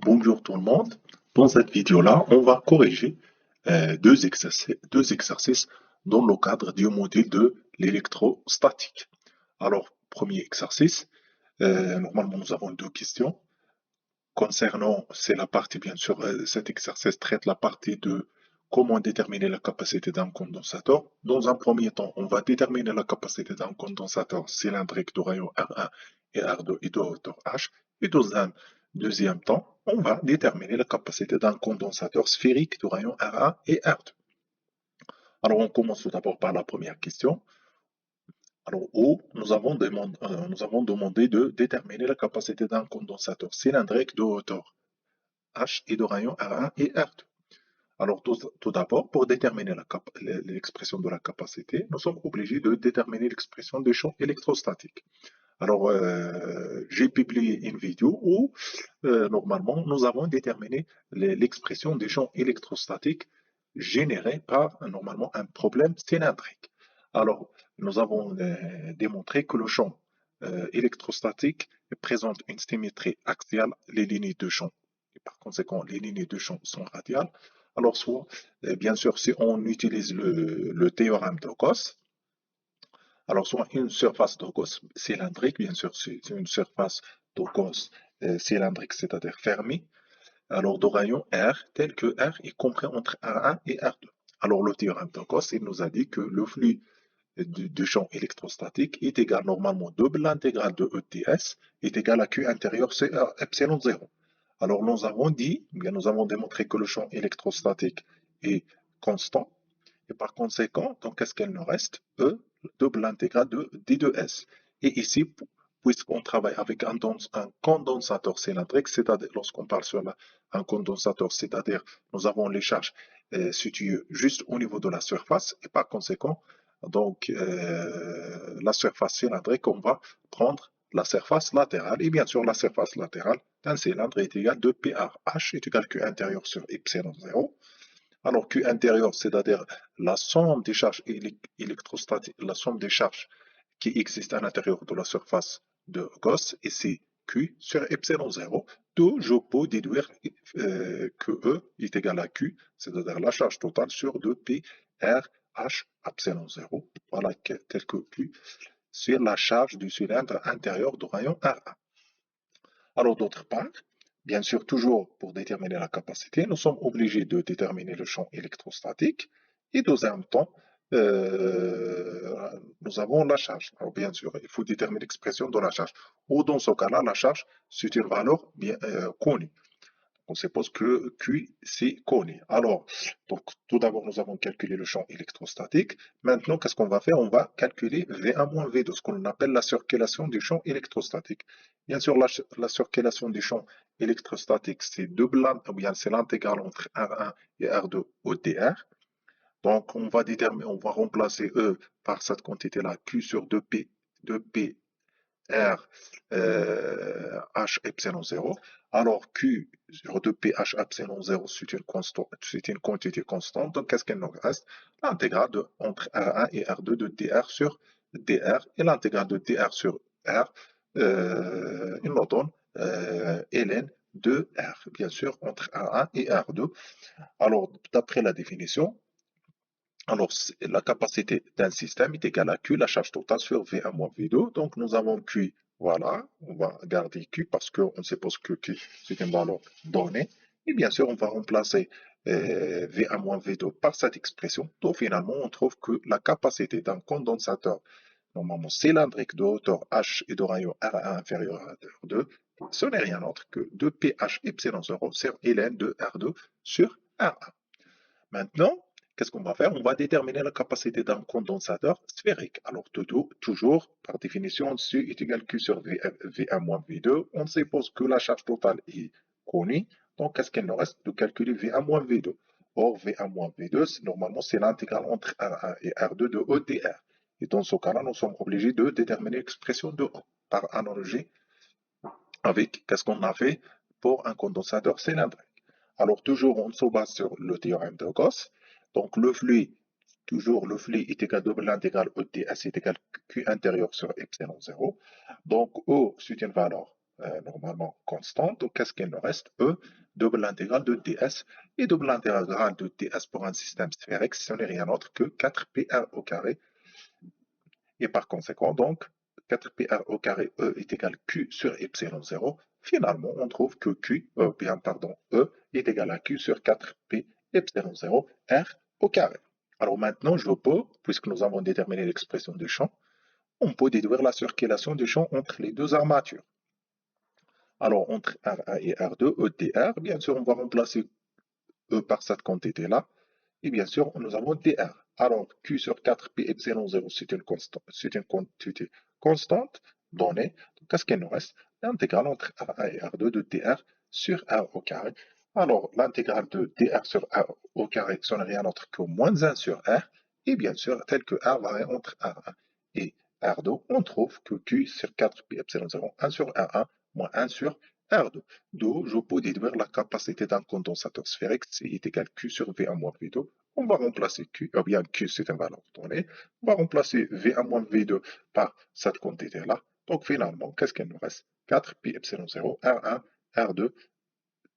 Bonjour tout le monde. Dans cette vidéo-là, on va corriger deux exercices dans le cadre du module de l'électrostatique. Alors, premier exercice, normalement nous avons deux questions. Concernant, c'est la partie, bien sûr, cet exercice traite la partie de comment déterminer la capacité d'un condensateur. Dans un premier temps, on va déterminer la capacité d'un condensateur cylindrique de rayon R1 et R2 et de hauteur H. Et dans un deuxième temps, on va déterminer la capacité d'un condensateur sphérique de rayon R1 et R2. Alors, on commence tout d'abord par la première question. Alors, où nous avons demandé de déterminer la capacité d'un condensateur cylindrique de hauteur H et de rayon R1 et R2. Alors, tout d'abord, pour déterminer l'expression de la capacité, nous sommes obligés de déterminer l'expression des champs électrostatiques. Alors, j'ai publié une vidéo où, normalement, nous avons déterminé l'expression des champs électrostatiques générés par, normalement, un problème cylindrique. Alors, nous avons démontré que le champ électrostatique présente une symétrie axiale, les lignes de champ. Et par conséquent, les lignes de champ sont radiales. Alors, soit, bien sûr, si on utilise le théorème de Gauss, alors, soit une surface de Gauss cylindrique, bien sûr, c'est une surface de Gauss cylindrique, c'est-à-dire fermée, alors de rayon R, tel que R est compris entre R1 et R2. Alors, le théorème de Gauss, il nous a dit que le flux du champ électrostatique est égal normalement double l'intégrale de ETS est égal à Q intérieur c'est epsilon 0. Alors, nous avons dit, bien, nous avons démontré que le champ électrostatique est constant. Et par conséquent, donc, qu'est-ce qu'il nous reste? E, double intégrale de d de s. Et ici, puisqu'on travaille avec un condensateur cylindrique, c'est-à-dire lorsqu'on parle sur un condensateur, c'est-à-dire nous avons les charges situées juste au niveau de la surface, et par conséquent, donc la surface cylindrique, on va prendre la surface latérale, et bien sûr la surface latérale d'un cylindre est égale de P R H est égal à Q intérieur sur epsilon 0. Alors Q intérieur, c'est-à-dire la somme des charges électrostatiques, la somme des charges qui existent à l'intérieur de la surface de Gauss, et c'est Q sur epsilon 0, d'où je peux déduire que E est égal à Q, c'est-à-dire la charge totale sur 2P R H epsilon 0, voilà, tel que Q, sur la charge du cylindre intérieur du rayon R1. Alors d'autre part, bien sûr, toujours pour déterminer la capacité, nous sommes obligés de déterminer le champ électrostatique et dans un temps, nous avons la charge. Alors bien sûr, il faut déterminer l'expression de la charge. Ou dans ce cas-là, la charge, c'est une valeur bien connue. On suppose que Q, c'est connu. Alors, donc, tout d'abord, nous avons calculé le champ électrostatique. Maintenant, qu'est-ce qu'on va faire? On va calculer V1 moins V2, ce qu'on appelle la circulation du champ électrostatique. Bien sûr, la circulation du champ électrostatique, c'est c'est l'intégrale entre R1 et R2 au dr. Donc, on va remplacer E par cette quantité-là, Q sur 2P R H epsilon 0. Alors Q sur 2pH epsilon 0, c'est une quantité constante. Donc, qu'est-ce qu'il nous reste? L'intégrale entre R1 et R2 de dr sur dr. Et l'intégrale de dr sur R, il nous donne ln de R, bien sûr, entre R1 et R2. Alors, d'après la définition, alors, la capacité d'un système est égale à Q, la charge totale sur V1 moins V2. Donc, nous avons Q, voilà, on va garder Q parce qu'on suppose que Q, c'est une valeur donnée. Et bien sûr, on va remplacer V1 moins V2 par cette expression. Donc, finalement, on trouve que la capacité d'un condensateur, normalement cylindrique de hauteur H et de rayon R1 inférieur à R2, ce n'est rien d'autre que 2pH epsilon 0 sur ln de R2 sur R1. Maintenant, qu'est-ce qu'on va faire? On va déterminer la capacité d'un condensateur sphérique. Alors, toujours, par définition, C est égal à Q sur V1 moins V2. On suppose que la charge totale est connue. Donc, qu'est-ce qu'il nous reste? De calculer V1 moins V2. Or, V1 moins V2, normalement, c'est l'intégrale entre R1 et R2 de E dr. Et dans ce cas-là, nous sommes obligés de déterminer l'expression de E par analogie avec qu'est-ce qu'on a fait pour un condensateur cylindrique. Alors, toujours, on se base sur le théorème de Gauss. Donc, toujours, le flux est égal à l'intégrale ETS est égal à Q intérieur sur epsilon 0. Donc, E, c'est une valeur normalement constante. Donc, qu'est-ce qu'il nous reste? E, double intégrale de ds. Et double intégrale de ds pour un système sphérique, ce n'est rien d'autre que 4πr au carré. Et par conséquent, donc, 4πr au carré E est égal à Q sur epsilon 0. Finalement, on trouve que E est égal à Q sur 4π epsilon 0 R au carré. Alors maintenant, je peux, puisque nous avons déterminé l'expression du champ, on peut déduire la circulation du champ entre les deux armatures. Alors, entre R1 et R2, E dr, bien sûr, on va remplacer E par cette quantité-là. Et bien sûr, nous avons dr. Alors, Q sur 4π epsilon 0, c'est une quantité constante donnée. Donc, qu'est-ce qu'il nous reste? L'intégrale entre R1 et R2 de dr sur R au carré. Alors, l'intégrale de dr sur R au carré, ce n'est rien d'autre que moins 1 sur R. Et bien sûr, tel que R varie entre R1 et R2, on trouve que Q sur 4π epsilon 0, 1 sur R1 moins 1 sur R2. D'où je peux déduire la capacité d'un condensateur sphérique, C est égal à Q sur V1 moins V2. On va remplacer Q, ou bien Q c'est une valeur donnée. On va remplacer V1 moins V2 par cette quantité-là. Donc finalement, qu'est-ce qu'il nous reste? 4π epsilon 0, R1, R2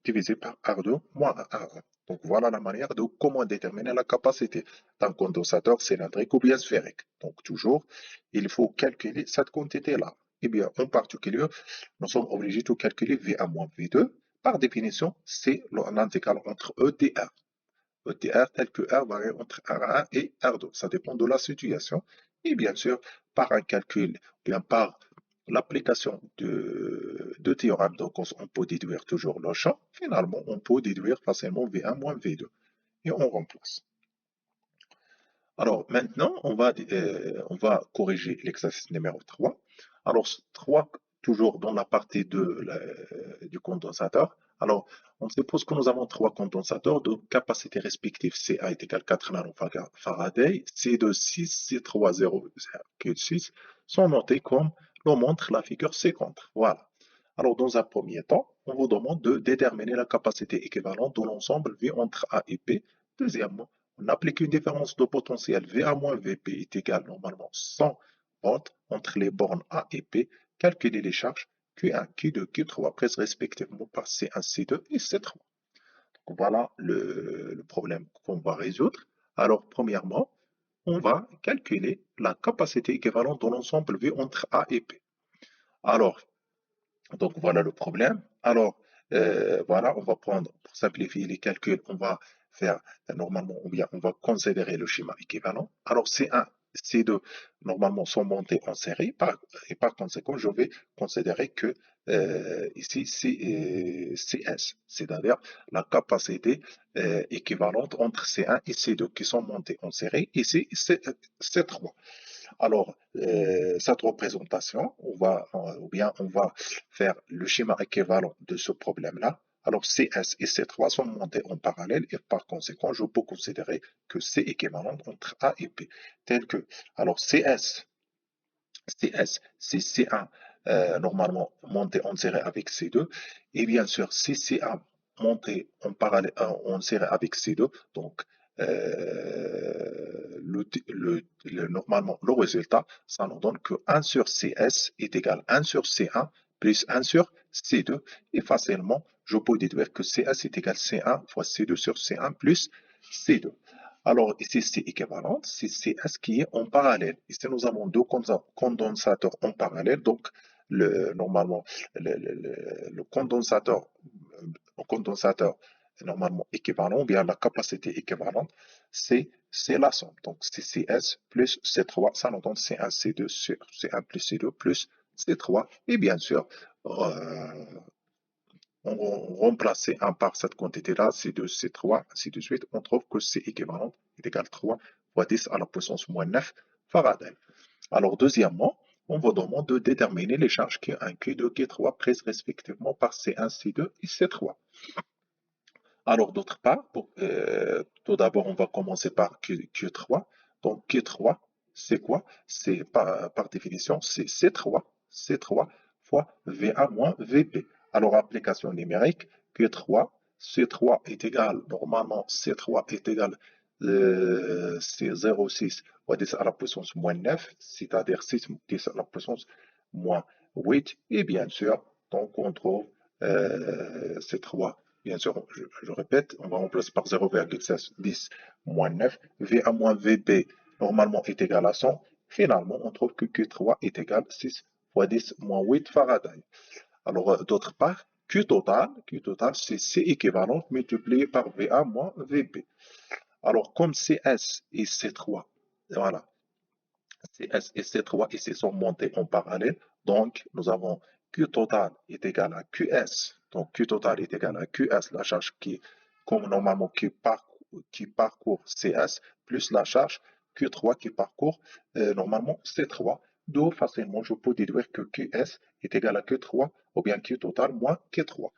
divisé par R2 moins R1. Donc voilà la manière de comment déterminer la capacité d'un condensateur cylindrique ou bien sphérique. Donc toujours, il faut calculer cette quantité-là. Eh bien, en particulier, nous sommes obligés de calculer V1 moins V2. Par définition, c'est l'intégrale entre E et R. E et R tel que R varie entre R1 et R2. Ça dépend de la situation. Et bien sûr, par un calcul, bien par l'application de théorème de Gauss, on peut déduire toujours le champ. Finalement, on peut déduire facilement V1 moins V2. Et on remplace. Alors maintenant, on va corriger l'exercice numéro 3. Alors 3, toujours dans la partie du condensateur. Alors, on suppose que nous avons 3 condensateurs de capacité respective. CA est égal à 4 nanofarad, C2 6, C3 0,6 sont notés comme le montre la figure ci-contre. Voilà. Alors, dans un premier temps, on vous demande de déterminer la capacité équivalente de l'ensemble V entre A et P. Deuxièmement, on applique une différence de potentiel VA moins VP est égal normalement 100 volts entre les bornes A et P. Calculer les charges Q1, Q2, Q3 prises respectivement par C1, C2 et C3. Donc voilà le problème qu'on va résoudre. Alors premièrement, on va calculer la capacité équivalente de l'ensemble V entre A et P. Alors, donc voilà le problème. Alors, voilà, on va prendre, pour simplifier les calculs, on va faire normalement, ou bien on va considérer le schéma équivalent. Alors, C1, C2, normalement, sont montés en série, et par conséquent, je vais considérer que ici, c'est CS, c'est-à-dire la capacité équivalente entre C1 et C2 qui sont montés en série. Ici, c'est C3. Alors, cette représentation, ou bien on va faire le schéma équivalent de ce problème-là. Alors, CS et C3 sont montés en parallèle et par conséquent, je peux considérer que c'est équivalent entre A et P. Tel que, alors CS, c'est C1 normalement monté en série avec C2. Et bien sûr, si CA monté en parallèle en série avec C2, donc normalement, le résultat, ça nous donne que 1 sur CS est égal à 1 sur C1 plus 1 sur C2. Et facilement, je peux déduire que CS est égal à C1 fois C2 sur C1 plus C2. Alors, ici, c'est équivalent, c'est CS qui est en parallèle. Ici, nous avons deux condensateurs en parallèle. Donc, normalement, le condensateur normalement équivalent, ou bien la capacité équivalente, c'est la somme. Donc, c'est CS plus C3, ça nous donne C1, C2 sur C1 plus C2 plus C3. Et bien sûr, on remplace C1 par cette quantité-là, C2, C3, ainsi de suite. On trouve que C équivalent est égal à 3 fois 10 à la puissance moins 9 farad. Alors, deuxièmement, on vous demande de déterminer les charges Q1, Q2, Q3 prises respectivement par C1, C2 et C3. Alors, d'autre part, tout d'abord, on va commencer par Q3. Donc, Q3, c'est quoi? C'est par définition, c'est C3 fois VA moins VP. Alors, application numérique, Q3, C3 est égal, normalement, C3 est égal, c'est 0,6 fois 10 à la puissance moins 9, c'est-à-dire 6 10 à la puissance moins 8. Et bien sûr, Donc, on trouve C3. Bien sûr, je répète, on va remplacer par 0,10 moins 9. VA moins VB, normalement, est égal à 100. Finalement, on trouve que Q3 est égal à 6 fois 10 moins 8 Faraday. Alors, d'autre part, Q total, c'est C équivalente multiplié par VA moins VB. Alors, comme CS et C3, voilà, CS et C3 ici sont montés en parallèle, donc nous avons Q total est égal à QS. Donc, Q total est égal à QS, la charge comme normalement, qui parcourt CS, plus la charge Q3 qui parcourt normalement C3. D'où facilement je peux déduire que QS est égal à Q3 ou bien Q total moins Q3.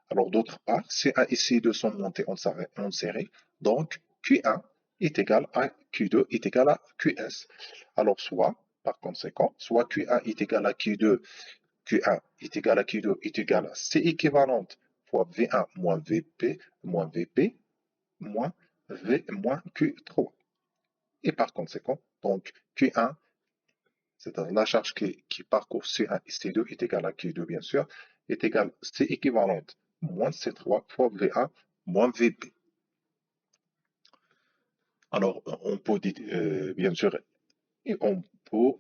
Alors, d'autre part, C1 et C2 sont montés en série, donc Q1 est égal à Q2 est égal à QS. Alors, par conséquent, soit Q1 est égal à Q2, Q1 est égal à Q2 est égal à C équivalente fois V1 moins VP moins VP moins V moins Q3. Et par conséquent, donc Q1, c'est-à-dire la charge qui parcourt C1 et C2 est égale à Q2, bien sûr, est égale à C équivalente moins C3 fois V1 moins VP. Alors, on peut bien sûr, et on peut,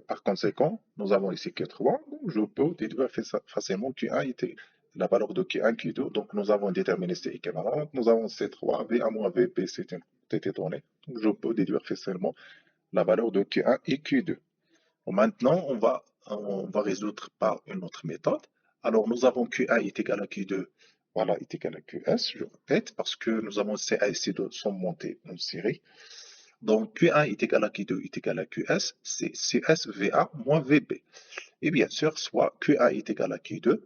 par conséquent, nous avons ici Q3, donc je peux déduire facilement Q1 était la valeur de Q1, Q2, donc nous avons déterminé C équivalente, nous avons C3, V1 moins VP, c'était donné, donc je peux déduire facilement la valeur de Q1 et Q2. Maintenant, on va résoudre par une autre méthode. Alors, nous avons Q1 est égal à Q2, voilà, est égal à QS, je répète, parce que nous avons C1 et C2 sont montés en série. Donc, Q1 est égal à Q2 est égal à QS, c'est CS VA moins VB. Et bien sûr, soit Q1 est égal à Q2,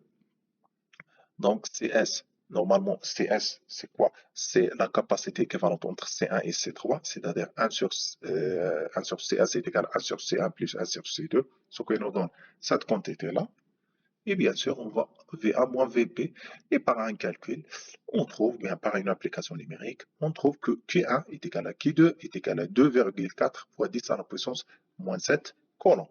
donc CS, normalement, CS, c'est quoi? C'est la capacité équivalente entre C1 et C3, c'est-à-dire 1 sur CS est égal à 1 sur C1 plus 1 sur C2, ce qui nous donne cette quantité-là. Et bien sûr, on va VA moins VP, et par un calcul, on trouve, bien par une application numérique, on trouve que Q1 est égal à Q2 est égal à 2,4 fois 10 à la puissance moins 7 coulombs.